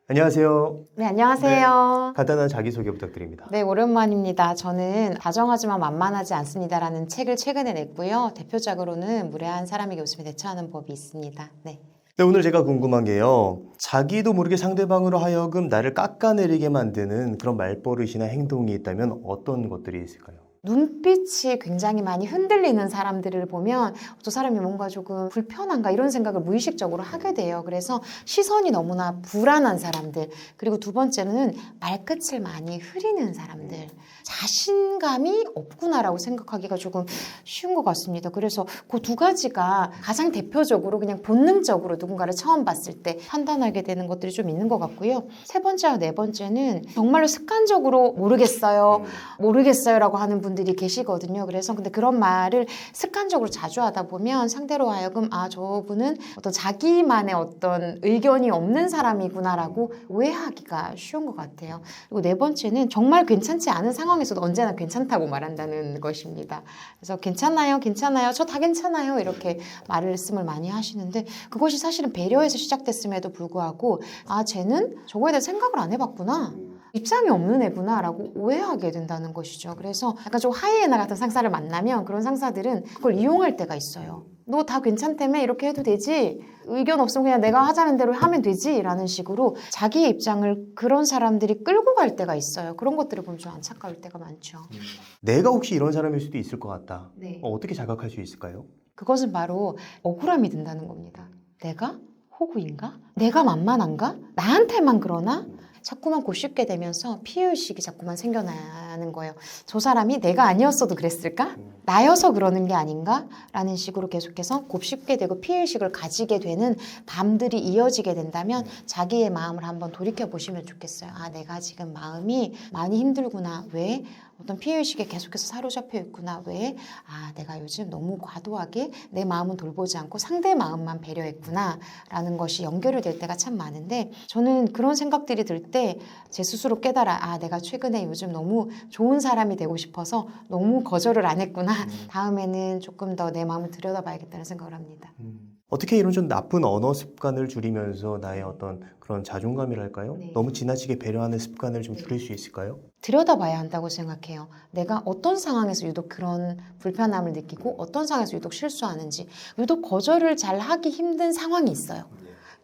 안녕하세요. 네, 안녕하세요. 간단한 자기소개 부탁드립니다. 네, 오랜만입니다. 저는 다정하지만 만만하지 않습니다라는 책을 최근에 냈고요. 대표작으로는 무례한 사람에게 웃음에 대처하는 법이 있습니다. 네. 네, 오늘 제가 궁금한 게요. 자기도 모르게 상대방으로 하여금 나를 깎아내리게 만드는 그런 말버릇이나 행동이 있다면 어떤 것들이 있을까요? 눈빛이 굉장히 많이 흔들리는 사람들을 보면 저 사람이 뭔가 조금 불편한가 이런 생각을 무의식적으로 하게 돼요. 그래서 시선이 너무나 불안한 사람들. 그리고 두 번째는 말끝을 많이 흐리는 사람들. 자신감이 없구나라고 생각하기가 조금 쉬운 것 같습니다. 그래서 그 두 가지가 가장 대표적으로 그냥 본능적으로 누군가를 처음 봤을 때 판단하게 되는 것들이 좀 있는 것 같고요. 세 번째와 네 번째는 정말로 습관적으로 모르겠어요라고 하는 분들이 계시거든요. 그래서 근데 그런 말을 습관적으로 자주 하다 보면 상대로 하여금 저분은 어떤 자기만의 어떤 의견이 없는 사람이구나라고 오해하기가 쉬운 것 같아요. 그리고 네 번째는 정말 괜찮지 않은 상황에서도 언제나 괜찮다고 말한다는 것입니다. 그래서 괜찮아요, 저 다 괜찮아요 이렇게 말씀을 많이 하시는데 그것이 사실은 배려에서 시작됐음에도 불구하고 쟤는 저거에 대해 생각을 안 해봤구나. 입장이 없는 애구나 라고 오해하게 된다는 것이죠. 그래서 약간 좀 하이에나 같은 상사를 만나면 그런 상사들은 그걸 이용할 때가 있어요. 너 다 괜찮다며 이렇게 해도 되지? 의견 없으면 그냥 내가 하자는 대로 하면 되지? 라는 식으로 자기의 입장을 그런 사람들이 끌고 갈 때가 있어요. 그런 것들을 보면 좀 안타까울 때가 많죠. 내가 혹시 이런 사람일 수도 있을 것 같다. 네. 어떻게 자각할 수 있을까요? 그것은 바로 억울함이 든다는 겁니다. 내가 호구인가? 내가 만만한가? 나한테만 그러나? 자꾸만 곱씹게 되면서 피해의식이 자꾸만 생겨나는 거예요. 저 사람이 내가 아니었어도 그랬을까? 나여서 그러는 게 아닌가? 라는 식으로 계속해서 곱씹게 되고 피해의식을 가지게 되는 밤들이 이어지게 된다면 자기의 마음을 한번 돌이켜 보시면 좋겠어요. 내가 지금 마음이 많이 힘들구나. 왜? 어떤 피해의식에 계속해서 사로잡혀 있구나. 왜? 내가 요즘 너무 과도하게 내 마음은 돌보지 않고 상대 마음만 배려했구나. 라는 것이 연결이 될 때가 참 많은데 저는 그런 생각들이 들 때 제 스스로 깨달아 내가 최근에 요즘 너무 좋은 사람이 되고 싶어서 너무 거절을 안 했구나. 다음에는 조금 더 내 마음을 들여다봐야겠다는 생각을 합니다. 어떻게 이런 좀 나쁜 언어 습관을 줄이면서 나의 어떤 그런 자존감이랄까요? 네. 너무 지나치게 배려하는 습관을 좀 줄일 수 있을까요? 들여다봐야 한다고 생각해요. 내가 어떤 상황에서 유독 그런 불편함을 느끼고 어떤 상황에서 유독 실수하는지 유독 거절을 잘 하기 힘든 상황이 있어요.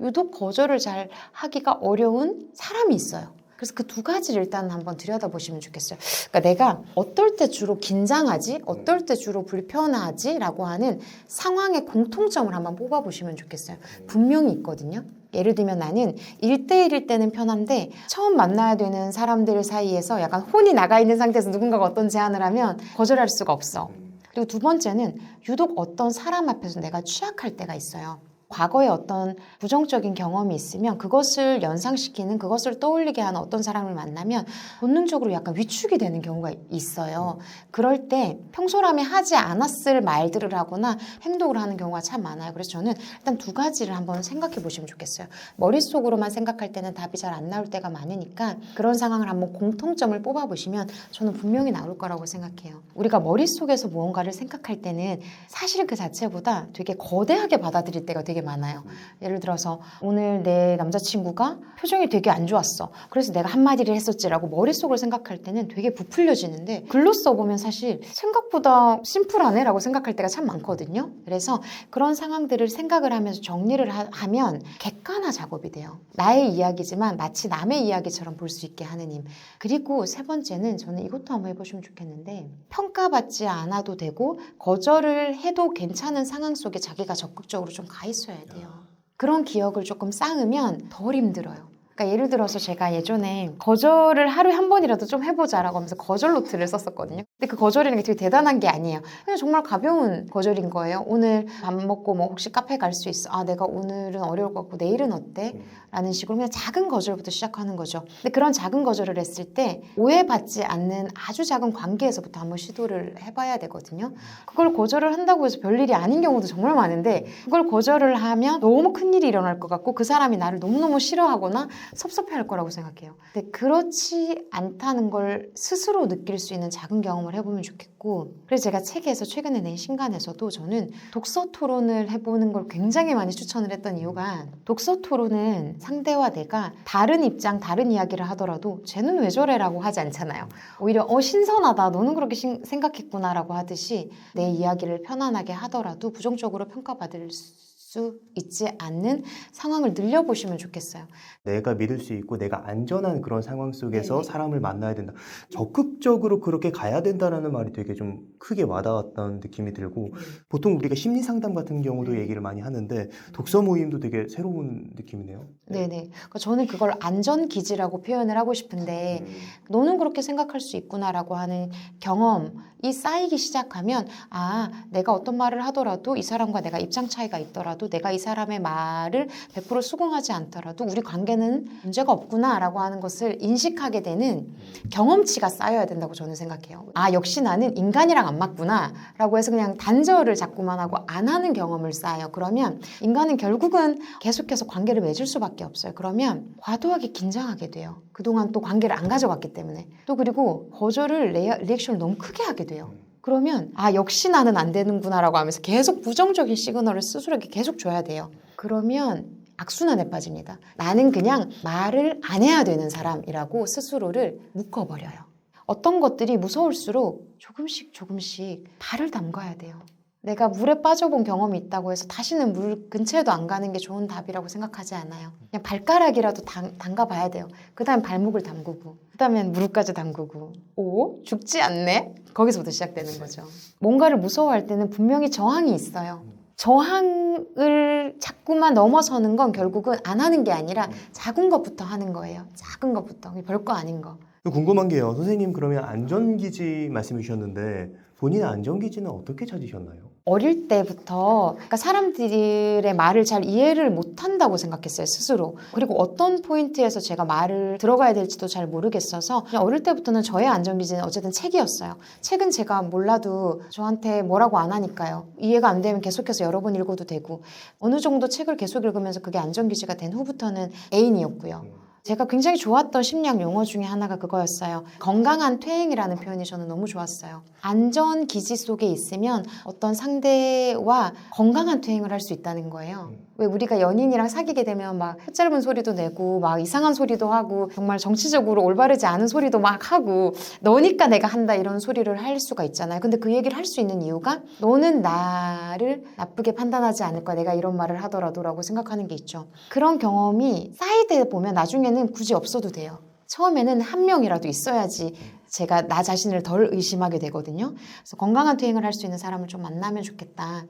유독 거절을 잘 하기가 어려운 사람이 있어요. 그래서 그 두 가지를 일단 한번 들여다보시면 좋겠어요. 그러니까 내가 어떨 때 주로 긴장하지? 어떨 때 주로 불편하지? 라고 하는 상황의 공통점을 한번 뽑아보시면 좋겠어요. 분명히 있거든요. 예를 들면 나는 1대1일 때는 편한데 처음 만나야 되는 사람들 사이에서 약간 혼이 나가 있는 상태에서 누군가가 어떤 제안을 하면 거절할 수가 없어. 그리고 두 번째는 유독 어떤 사람 앞에서 내가 취약할 때가 있어요. 과거에 어떤 부정적인 경험이 있으면 그것을 연상시키는 그것을 떠올리게 하는 어떤 사람을 만나면 본능적으로 약간 위축이 되는 경우가 있어요. 그럴 때 평소라면 하지 않았을 말들을 하거나 행동을 하는 경우가 참 많아요. 그래서 저는 일단 두 가지를 한번 생각해 보시면 좋겠어요. 머릿속으로만 생각할 때는 답이 잘 안 나올 때가 많으니까 그런 상황을 한번 공통점을 뽑아보시면 저는 분명히 나올 거라고 생각해요. 우리가 머릿속에서 무언가를 생각할 때는 사실은 그 자체보다 되게 거대하게 받아들일 때가 되게 많아요. 예를 들어서 오늘 내 남자친구가 표정이 되게 안 좋았어. 그래서 내가 한마디를 했었지라고 머릿속으로 생각할 때는 되게 부풀려지는데 글로 써보면 사실 생각보다 심플하네 라고 생각할 때가 참 많거든요. 그래서 그런 상황들을 생각을 하면서 정리를 하면 객관화 작업이 돼요. 나의 이야기지만 마치 남의 이야기처럼 볼 수 있게 하는 힘. 그리고 세 번째는 저는 이것도 한번 해보시면 좋겠는데 평가받지 않아도 되고 거절을 해도 괜찮은 상황 속에 자기가 적극적으로 좀 가 있어야 돼요. 그런 기억을 조금 쌓으면 덜 힘들어요. 그러니까 예를 들어서 제가 예전에 거절을 하루에 한 번이라도 좀 해보자라고 하면서 거절 노트를 썼었거든요. 근데 그 거절이라는 게 되게 대단한 게 아니에요. 그냥 정말 가벼운 거절인 거예요. 오늘 밥 먹고 혹시 카페 갈 수 있어? 내가 오늘은 어려울 것 같고 내일은 어때? 라는 식으로 그냥 작은 거절부터 시작하는 거죠. 근데 그런 작은 거절을 했을 때 오해받지 않는 아주 작은 관계에서부터 한번 시도를 해봐야 되거든요. 그걸 거절을 한다고 해서 별일이 아닌 경우도 정말 많은데 그걸 거절을 하면 너무 큰일이 일어날 것 같고 그 사람이 나를 너무너무 싫어하거나 섭섭해할 거라고 생각해요. 근데 그렇지 않다는 걸 스스로 느낄 수 있는 작은 경험을 경험을 해보면 좋겠고, 그래서 제가 책에서 최근에 낸 신간에서도 저는 독서 토론을 해보는 걸 굉장히 많이 추천을 했던 이유가, 독서 토론은 상대와 내가 다른 입장, 다른 이야기를 하더라도 쟤는 왜 저래라고 하지 않잖아요. 오히려 신선하다, 너는 그렇게 생각했구나라고 하듯이 내 이야기를 편안하게 하더라도 부정적으로 평가받을 수 있지 않는 상황을 늘려보시면 좋겠어요. 내가 믿을 수 있고 내가 안전한 그런 상황 속에서 네네. 사람을 만나야 된다. 적극적으로 그렇게 가야 된다라는 말이 되게 좀 크게 와닿았던 느낌이 들고, 보통 우리가 심리 상담 같은 경우도 네. 얘기를 많이 하는데 독서 모임도 되게 새로운 느낌이네요. 네네. 그러니까 저는 그걸 안전기지라고 표현을 하고 싶은데, 너는 그렇게 생각할 수 있구나라고 하는 경험이 쌓이기 시작하면, 아, 내가 어떤 말을 하더라도 이 사람과 내가 입장 차이가 있더라도 내가 이 사람의 말을 100% 수긍하지 않더라도 우리 관계는 문제가 없구나라고 하는 것을 인식하게 되는 경험치가 쌓여야 된다고 저는 생각해요. 아, 역시 나는 인간이랑 안 맞구나라고 해서 그냥 단절을 자꾸만 하고 안 하는 경험을 쌓아요. 그러면 인간은 결국은 계속해서 관계를 맺을 수밖에 없어요. 그러면 과도하게 긴장하게 돼요. 그동안 또 관계를 안 가져갔기 때문에. 또 그리고 거절을 리액션을 너무 크게 하게 돼요. 그러면 아, 역시 나는 안 되는구나라고 하면서 계속 부정적인 시그널을 스스로에게 계속 줘야 돼요. 그러면 악순환에 빠집니다. 나는 그냥 말을 안 해야 되는 사람이라고 스스로를 묶어버려요. 어떤 것들이 무서울수록 조금씩 발을 담가야 돼요. 내가 물에 빠져본 경험이 있다고 해서 다시는 물 근처에도 안 가는 게 좋은 답이라고 생각하지 않아요. 그냥 발가락이라도 담가봐야 돼요. 그 다음에 발목을 담그고, 그 다음엔 무릎까지 담그고. 오? 죽지 않네? 거기서부터 시작되는 거죠. 뭔가를 무서워할 때는 분명히 저항이 있어요. 저항을 자꾸만 넘어서는 건 결국은 안 하는 게 아니라 작은 것부터 하는 거예요. 작은 것부터. 별거 아닌 거. 궁금한 게요. 선생님 그러면 안전기지 말씀해 주셨는데 본인의 안전기지는 어떻게 찾으셨나요? 어릴 때부터 그러니까 사람들의 말을 잘 이해를 못한다고 생각했어요, 스스로. 그리고 어떤 포인트에서 제가 말을 들어가야 될지도 잘 모르겠어서 그냥 어릴 때부터는 저의 안전기지는 어쨌든 책이었어요. 책은 제가 몰라도 저한테 뭐라고 안 하니까요. 이해가 안 되면 계속해서 여러 번 읽어도 되고, 어느 정도 책을 계속 읽으면서 그게 안전기지가 된 후부터는 애인이었고요. 제가 굉장히 좋았던 심리학 용어 중에 하나가 그거였어요. 건강한 퇴행이라는 표현이 저는 너무 좋았어요. 안전 기지 속에 있으면 어떤 상대와 건강한 퇴행을 할 수 있다는 거예요. 왜 우리가 연인이랑 사귀게 되면 막 짧은 소리도 내고 막 이상한 소리도 하고 정말 정치적으로 올바르지 않은 소리도 막 하고, 너니까 내가 한다 이런 소리를 할 수가 있잖아요. 근데 그 얘기를 할 수 있는 이유가 너는 나를 나쁘게 판단하지 않을 거야, 내가 이런 말을 하더라도 라고 생각하는 게 있죠. 그런 경험이 쌓이다 보면 나중에는 굳이 없어도 돼요. 처음에는 한 명이라도 있어야지 제가 나 자신을 덜 의심하게 되거든요. 그래서 건강한 퇴행을 할 수 있는 사람을 좀 만나면 좋겠다.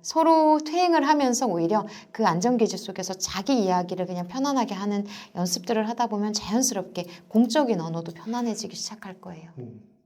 서로 퇴행을 하면서 오히려 그 안전기지 속에서 자기 이야기를 그냥 편안하게 하는 연습들을 하다 보면 자연스럽게 공적인 언어도 편안해지기 시작할 거예요.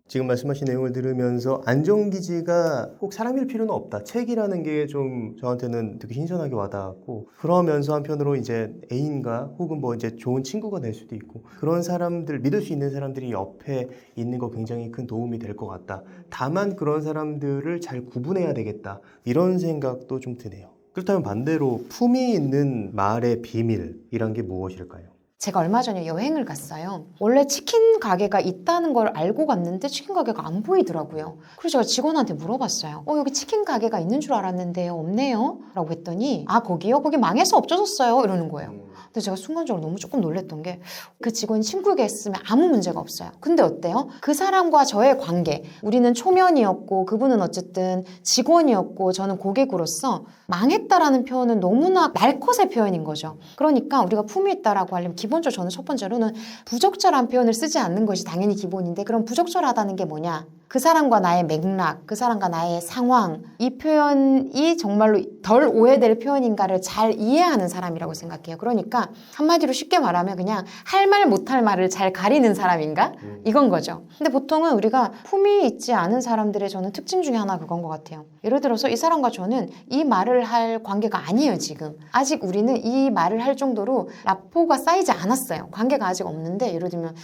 지금 말씀하신 내용을 들으면서 안전기지가 꼭 사람일 필요는 없다. 책이라는 게 좀 저한테는 되게 신선하게 와닿았고, 그러면서 한편으로 이제 애인과 혹은 뭐 이제 좋은 친구가 될 수도 있고, 그런 사람들, 믿을 수 있는 사람들이 옆에 있는 거 굉장히 큰 도움이 될 것 같다. 다만 그런 사람들을 잘 구분해야 되겠다. 이런 생각도 좀 드네요. 그렇다면 반대로 품이 있는 말의 비밀이란 게 무엇일까요? 제가 얼마 전에 여행을 갔어요. 원래 치킨 가게가 있다는 걸 알고 갔는데 치킨 가게가 안 보이더라고요. 그래서 제가 직원한테 물어봤어요. 여기 치킨 가게가 있는 줄 알았는데 없네요? 라고 했더니 아, 거기요? 거기 망해서 없어졌어요. 이러는 거예요. 근데 제가 순간적으로 너무 조금 놀랬던 게, 그 직원이 친구에게 했으면 아무 문제가 없어요. 근데 어때요? 그 사람과 저의 관계, 우리는 초면이었고 그분은 어쨌든 직원이었고 저는 고객으로서 망했다라는 표현은 너무나 날것의 표현인 거죠. 그러니까 우리가 품이 있다라고 하려면 기본적으로 저는 첫 번째로는 부적절한 표현을 쓰지 않는 것이 당연히 기본인데, 그럼 부적절하다는 게 뭐냐? 그 사람과 나의 맥락, 그 사람과 나의 상황, 이 표현이 정말로 덜 오해될 표현인가를 잘 이해하는 사람이라고 생각해요. 그러니까 한마디로 쉽게 말하면 그냥 할 말 못할 말을 잘 가리는 사람인가? 이건 거죠. 근데 보통은 우리가 품이 있지 않은 사람들의 저는 특징 중에 하나 그건 것 같아요. 예를 들어서 이 사람과 저는 이 말을 할 관계가 아니에요, 지금. 아직 우리는 이 말을 할 정도로 라포가 쌓이지 않았어요. 관계가 아직 없는데, 예를 들면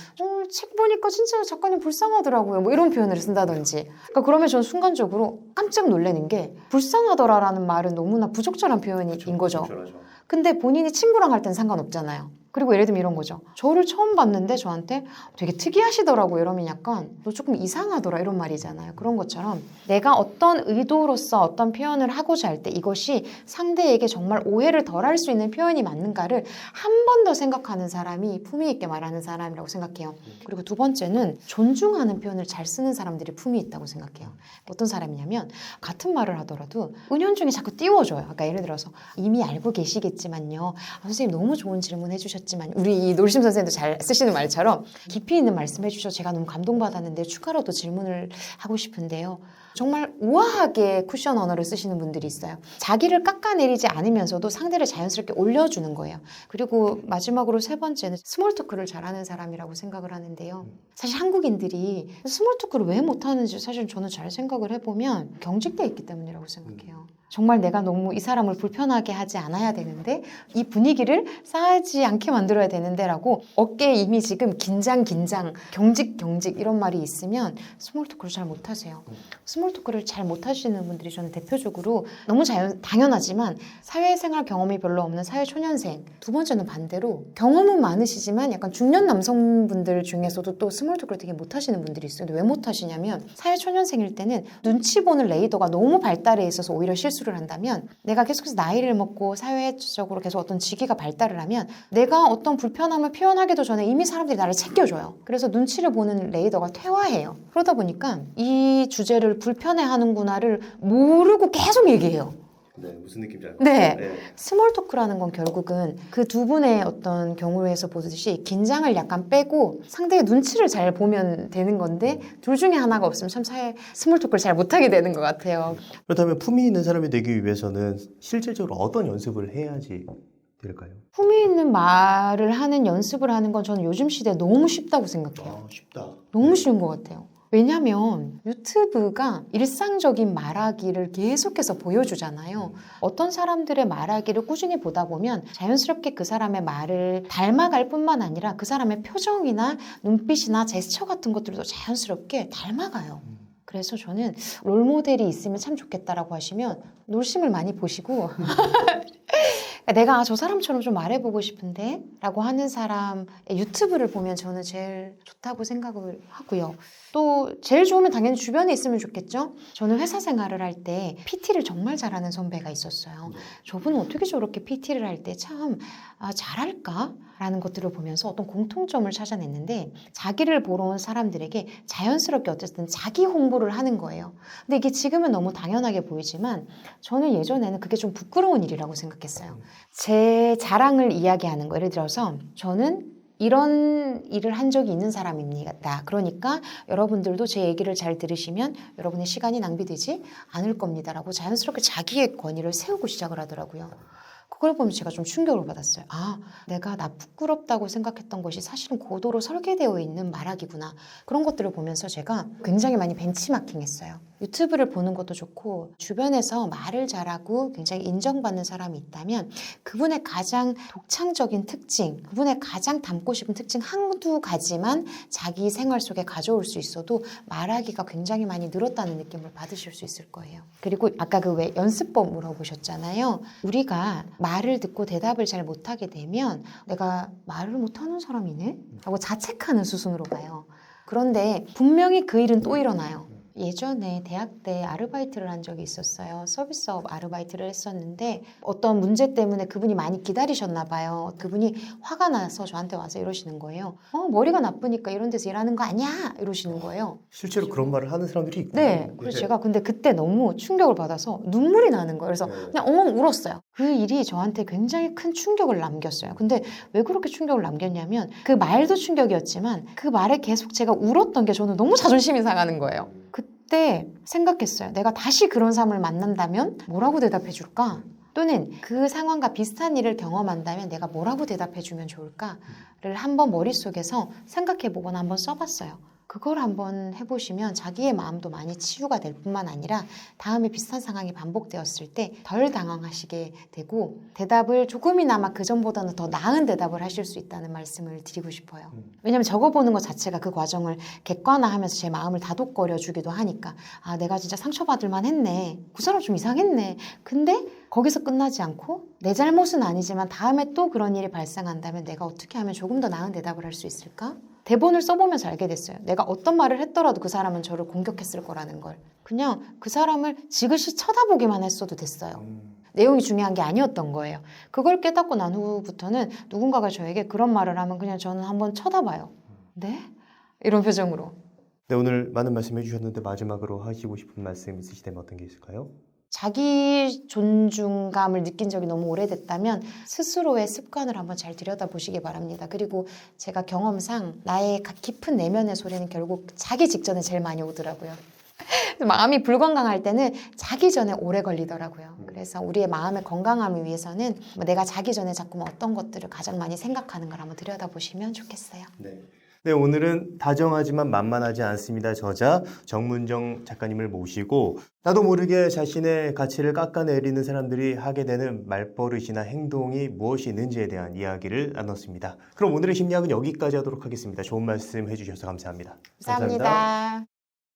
책 보니까 진짜 작가님 불쌍하더라고요. 뭐 이런 표현을 쓴다든지. 그러니까 그러면 저는 순간적으로 깜짝 놀라는 게, 불쌍하더라라는 말은 너무나 부적절한 표현인 거죠. 근데 본인이 친구랑 할 땐 상관없잖아요. 그리고 예를 들면 이런 거죠. 저를 처음 봤는데 저한테 되게 특이하시더라고 이러면 약간 너 조금 이상하더라 이런 말이잖아요. 그런 것처럼 내가 어떤 의도로서 어떤 표현을 하고자 할 때 이것이 상대에게 정말 오해를 덜할 수 있는 표현이 맞는가를 한 번 더 생각하는 사람이 품위 있게 말하는 사람이라고 생각해요. 그리고 두 번째는 존중하는 표현을 잘 쓰는 사람들이 품위 있다고 생각해요. 어떤 사람이냐면 같은 말을 하더라도 은연중에 자꾸 띄워줘요. 그러니까 예를 들어서 이미 알고 계시겠지만요. 선생님 너무 좋은 질문 해주셨지만 우리 이 놀심 선생님도 잘 쓰시는 말처럼 깊이 있는 말씀 해주셔서 제가 너무 감동받았는데 추가로 또 질문을 하고 싶은데요. 정말 우아하게 쿠션 언어를 쓰시는 분들이 있어요. 자기를 깎아내리지 않으면서도 상대를 자연스럽게 올려주는 거예요. 그리고 마지막으로 세 번째는 스몰 토크를 잘하는 사람이라고 생각을 하는데요. 사실 한국인들이 스몰 토크를 왜 못하는지 사실 저는 잘 생각을 해보면 경직돼 있기 때문이라고 생각해요. 정말 내가 너무 이 사람을 불편하게 하지 않아야 되는데 이 분위기를 싸하지 않게 만들어야 되는데 라고 어깨에 이미 지금 긴장 경직 이런 말이 있으면 스몰 토크를 잘 못하세요. 스몰 토크를 잘 못하시는 분들이 저는 대표적으로 너무 당연하지만 사회생활 경험이 별로 없는 사회초년생, 두 번째는 반대로 경험은 많으시지만 약간 중년 남성분들 중에서도 또 스몰 토크를 되게 못하시는 분들이 있어요. 근데 왜 못하시냐면 사회초년생일 때는 눈치 보는 레이더가 너무 발달해 있어서 오히려 실수를 한다면 내가 계속해서 나이를 먹고 사회적으로 계속 어떤 직위가 발달을 하면 내가 어떤 불편함을 표현하기도 전에 이미 사람들이 나를 챙겨줘요. 그래서 눈치를 보는 레이더가 퇴화해요. 그러다 보니까 이 주제를 불편해하는구나를 모르고 계속 얘기해요. 네, 무슨 느낌인지 알것 네. 같아요. 네. 스몰 토크라는 건 결국은 그 두 분의 어떤 경우에서 보듯이 긴장을 약간 빼고 상대의 눈치를 잘 보면 되는 건데 둘 중에 하나가 없으면 참 스몰 토크를 잘 못하게 되는 것 같아요. 그렇다면 품위 있는 사람이 되기 위해서는 실질적으로 어떤 연습을 해야지 될까요? 품위 있는 말을 하는 연습을 하는 건 저는 요즘 시대에 너무 쉽다고 생각해요. 쉽다. 너무 쉬운 것 같아요. 왜냐면 유튜브가 일상적인 말하기를 계속해서 보여주잖아요. 어떤 사람들의 말하기를 꾸준히 보다 보면 자연스럽게 그 사람의 말을 닮아갈 뿐만 아니라 그 사람의 표정이나 눈빛이나 제스처 같은 것들도 자연스럽게 닮아가요. 그래서 저는 롤모델이 있으면 참 좋겠다라고 하시면 놀심을 많이 보시고 내가 저 사람처럼 좀 말해보고 싶은데 라고 하는 사람의 유튜브를 보면 저는 제일 좋다고 생각을 하고요. 또 제일 좋으면 당연히 주변에 있으면 좋겠죠. 저는 회사 생활을 할 때 PT를 정말 잘하는 선배가 있었어요. 저분은 어떻게 저렇게 PT를 할 때 참 잘할까? 라는 것들을 보면서 어떤 공통점을 찾아냈는데 자기를 보러 온 사람들에게 자연스럽게 어쨌든 자기 홍보를 하는 거예요. 근데 이게 지금은 너무 당연하게 보이지만 저는 예전에는 그게 좀 부끄러운 일이라고 생각했어요. 제 자랑을 이야기하는 거. 예를 들어서 저는 이런 일을 한 적이 있는 사람입니다. 그러니까 여러분들도 제 얘기를 잘 들으시면 여러분의 시간이 낭비되지 않을 겁니다라고 자연스럽게 자기의 권위를 세우고 시작을 하더라고요. 그걸 보면 제가 좀 충격을 받았어요. 아, 내가 나 부끄럽다고 생각했던 것이 사실은 고도로 설계되어 있는 말하기구나. 그런 것들을 보면서 제가 굉장히 많이 벤치마킹했어요. 유튜브를 보는 것도 좋고 주변에서 말을 잘하고 굉장히 인정받는 사람이 있다면 그분의 가장 독창적인 특징, 그분의 가장 담고 싶은 특징 한두 가지만 자기 생활 속에 가져올 수 있어도 말하기가 굉장히 많이 늘었다는 느낌을 받으실 수 있을 거예요. 그리고 아까 그 왜 연습법 물어보셨잖아요. 우리가 말을 듣고 대답을 잘 못하게 되면 내가 말을 못하는 사람이네? 라고 자책하는 수순으로 가요. 그런데 분명히 그 일은 또 일어나요. 예전에 대학 때 아르바이트를 한 적이 있었어요. 서비스업 아르바이트를 했었는데 어떤 문제 때문에 그분이 많이 기다리셨나 봐요. 그분이 화가 나서 저한테 와서 이러시는 거예요. 머리가 나쁘니까 이런 데서 일하는 거 아니야? 이러시는 거예요. 실제로 그런 말을 하는 사람들이 있군요. 네. 그래서 제가 근데 그때 너무 충격을 받아서 눈물이 나는 거예요. 그래서 그냥 엉엉 울었어요. 그 일이 저한테 굉장히 큰 충격을 남겼어요. 근데 왜 그렇게 충격을 남겼냐면 그 말도 충격이었지만 그 말에 계속 제가 울었던 게 저는 너무 자존심이 상하는 거예요. 그때 생각했어요. 내가 다시 그런 사람을 만난다면 뭐라고 대답해 줄까? 또는 그 상황과 비슷한 일을 경험한다면 내가 뭐라고 대답해 주면 좋을까를 한번 머릿속에서 생각해 보거나 한번 써봤어요. 그걸 한번 해보시면 자기의 마음도 많이 치유가 될 뿐만 아니라 다음에 비슷한 상황이 반복되었을 때 덜 당황하시게 되고 대답을 조금이나마 그전보다는 더 나은 대답을 하실 수 있다는 말씀을 드리고 싶어요. 왜냐하면 적어보는 것 자체가 그 과정을 객관화하면서 제 마음을 다독거려 주기도 하니까 아 내가 진짜 상처받을 만했네. 그 사람 좀 이상했네. 근데 거기서 끝나지 않고 내 잘못은 아니지만 다음에 또 그런 일이 발생한다면 내가 어떻게 하면 조금 더 나은 대답을 할 수 있을까? 대본을 써보면서 알게 됐어요. 내가 어떤 말을 했더라도 그 사람은 저를 공격했을 거라는 걸. 그냥 그 사람을 지그시 쳐다보기만 했어도 됐어요. 내용이 중요한 게 아니었던 거예요. 그걸 깨닫고 난 후부터는 누군가가 저에게 그런 말을 하면 그냥 저는 한번 쳐다봐요. 네? 이런 표정으로. 네, 오늘 많은 말씀 해주셨는데 마지막으로 하시고 싶은 말씀 있으시다면 어떤 게 있을까요? 자기 존중감을 느낀 적이 너무 오래됐다면 스스로의 습관을 한번 잘 들여다보시기 바랍니다. 그리고 제가 경험상 나의 깊은 내면의 소리는 결국 자기 직전에 제일 많이 오더라고요. 마음이 불건강할 때는 자기 전에 오래 걸리더라고요. 그래서 우리의 마음의 건강함을 위해서는 내가 자기 전에 자꾸 어떤 것들을 가장 많이 생각하는 걸 한번 들여다보시면 좋겠어요. 네, 오늘은 다정하지만 만만하지 않습니다. 저자 정문정 작가님을 모시고 나도 모르게 자신의 가치를 깎아내리는 사람들이 하게 되는 말버릇이나 행동이 무엇이 있는지에 대한 이야기를 나눴습니다. 그럼 오늘의 심리학은 여기까지 하도록 하겠습니다. 좋은 말씀 해주셔서 감사합니다. 감사합니다.